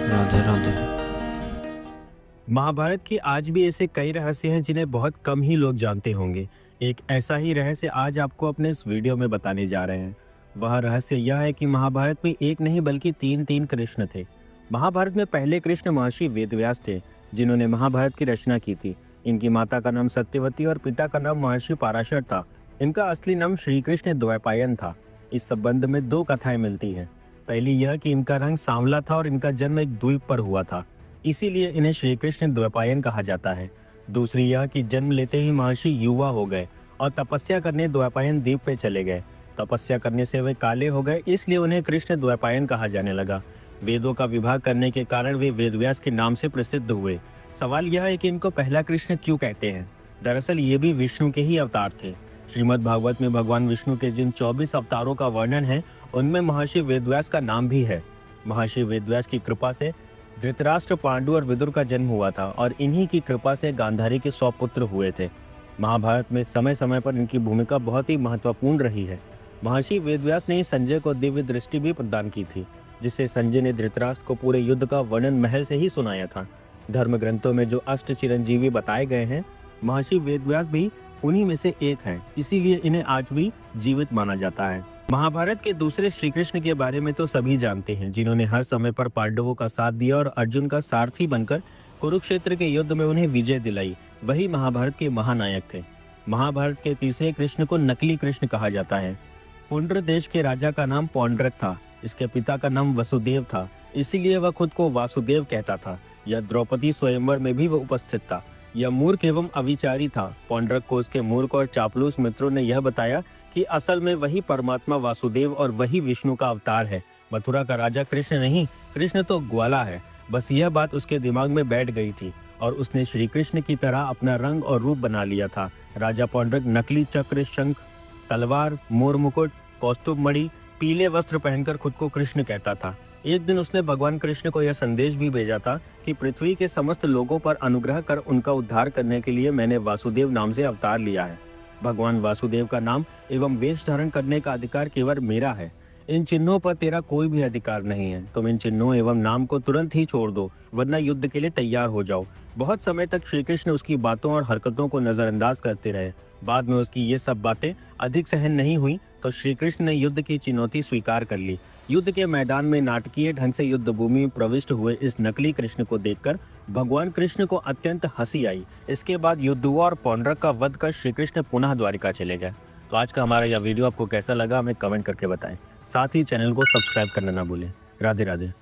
राधे राधे। महाभारत के आज भी ऐसे कई रहस्य हैं जिन्हें बहुत कम ही लोग जानते होंगे। एक ऐसा ही रहस्य आज आपको अपने इस वीडियो में बताने जा रहे हैं। वह रहस्य यह है कि महाभारत में एक नहीं बल्कि तीन तीन कृष्ण थे। महाभारत में पहले कृष्ण महर्षि वेदव्यास थे, जिन्होंने महाभारत की रचना की थी। इनकी माता का नाम सत्यवती और पिता का नाम महर्षि पराशर था। इनका असली नाम श्री कृष्ण द्वैपायन था। इस संबंध में दो कथाएं मिलती हैं। पहली यह कि इनका रंग सांवला था और इनका जन्म एक द्वीप पर हुआ था, इसीलिए इन्हें श्री कृष्ण द्वैपायन कहा जाता है। दूसरी यह कि जन्म लेते ही महर्षि युवा हो गए और तपस्या करने द्वैपायन द्वीप पे चले गए। तपस्या करने से वे काले हो गए, इसलिए उन्हें कृष्ण द्वैपायन कहा जाने लगा। वेदों का विभाग करने के कारण वे वेदव्यास के नाम से प्रसिद्ध हुए। सवाल यह है कि इनको पहला कृष्ण क्यों कहते हैं। दरअसल ये भी विष्णु के ही अवतार थे। श्रीमद् भागवत में भगवान विष्णु के जिन 24 अवतारों का वर्णन है, उनमें महर्षि वेदव्यास का नाम भी है। महर्षि वेदव्यास की कृपा से धृतराष्ट्र, पांडु और विदुर का जन्म हुआ था और इन्हीं की कृपा से गांधारी के 100 पुत्र हुए थे। महाभारत में समय समय पर इनकी भूमिका बहुत ही महत्वपूर्ण रही है। महर्षि वेदव्यास ने संजय को दिव्य दृष्टि भी प्रदान की थी, जिससे संजय ने धृतराष्ट्र को पूरे युद्ध का वर्णन महल से ही सुनाया था। धर्म ग्रंथों में जो अष्ट चिरंजीवी बताए गए हैं, महर्षि वेदव्यास भी उन्हीं में से एक हैं, इसीलिए इन्हें आज भी जीवित माना जाता है। महाभारत के दूसरे श्री कृष्ण के बारे में तो सभी जानते हैं, जिन्होंने हर समय पर पांडवों का साथ दिया और अर्जुन का सारथी बनकर कुरुक्षेत्र के युद्ध में उन्हें विजय दिलाई। वही महाभारत के महानायक थे। महाभारत के तीसरे कृष्ण को नकली कृष्ण कहा जाता है। पुंड्र देश के राजा का नाम पौंड्रक था। इसके पिता का नाम वसुदेव था, इसीलिए वह खुद को वासुदेव कहता था। यह द्रौपदी स्वयंवर में भी वह उपस्थित था। यह मूर्ख एवं अविचारी था। पौंड्रक को उसके मूर्ख और चापलूस मित्रों ने यह बताया कि असल में वही परमात्मा वासुदेव और वही विष्णु का अवतार है। मथुरा का राजा कृष्ण नहीं, कृष्ण तो ग्वाला है। बस यह बात उसके दिमाग में बैठ गई थी और उसने श्री कृष्ण की तरह अपना रंग और रूप बना लिया था। राजा पौंड्रक नकली चक्र, शंख, तलवार, मोर मुकुट, कौस्तुभ मणि, पीले वस्त्र पहनकर खुद को कृष्ण कहता था। एक दिन उसने भगवान कृष्ण को यह संदेश भी भेजा था कि पृथ्वी के समस्त लोगों पर अनुग्रह कर उनका उद्धार करने के लिए मैंने वासुदेव नाम से अवतार लिया है। भगवान वासुदेव का नाम एवं वेश धारण करने का अधिकार केवल मेरा है। इन चिन्हों पर तेरा कोई भी अधिकार नहीं है। तुम इन चिन्हों एवं नाम को तुरंत ही छोड़ दो, वरना युद्ध के लिए तैयार हो जाओ। बहुत समय तक श्री कृष्ण उसकी बातों और हरकतों को नजरअंदाज करते रहे। बाद में उसकी ये सब बातें अधिक सहन नहीं हुई तो श्री कृष्ण ने युद्ध की चुनौती स्वीकार कर ली। युद्ध के मैदान में नाटकीय ढंग से युद्ध भूमि में प्रविष्ट हुए इस नकली कृष्ण को देखकर भगवान कृष्ण को अत्यंत हंसी आई। इसके बाद युद्ध हुआ और पौंड्रक का वध कर श्री कृष्ण पुनः द्वारिका चले गए। तो आज का हमारा यह वीडियो आपको कैसा लगा, हमें कमेंट करके बताएं। साथ ही चैनल को सब्सक्राइब करना ना भूलें। राधे राधे।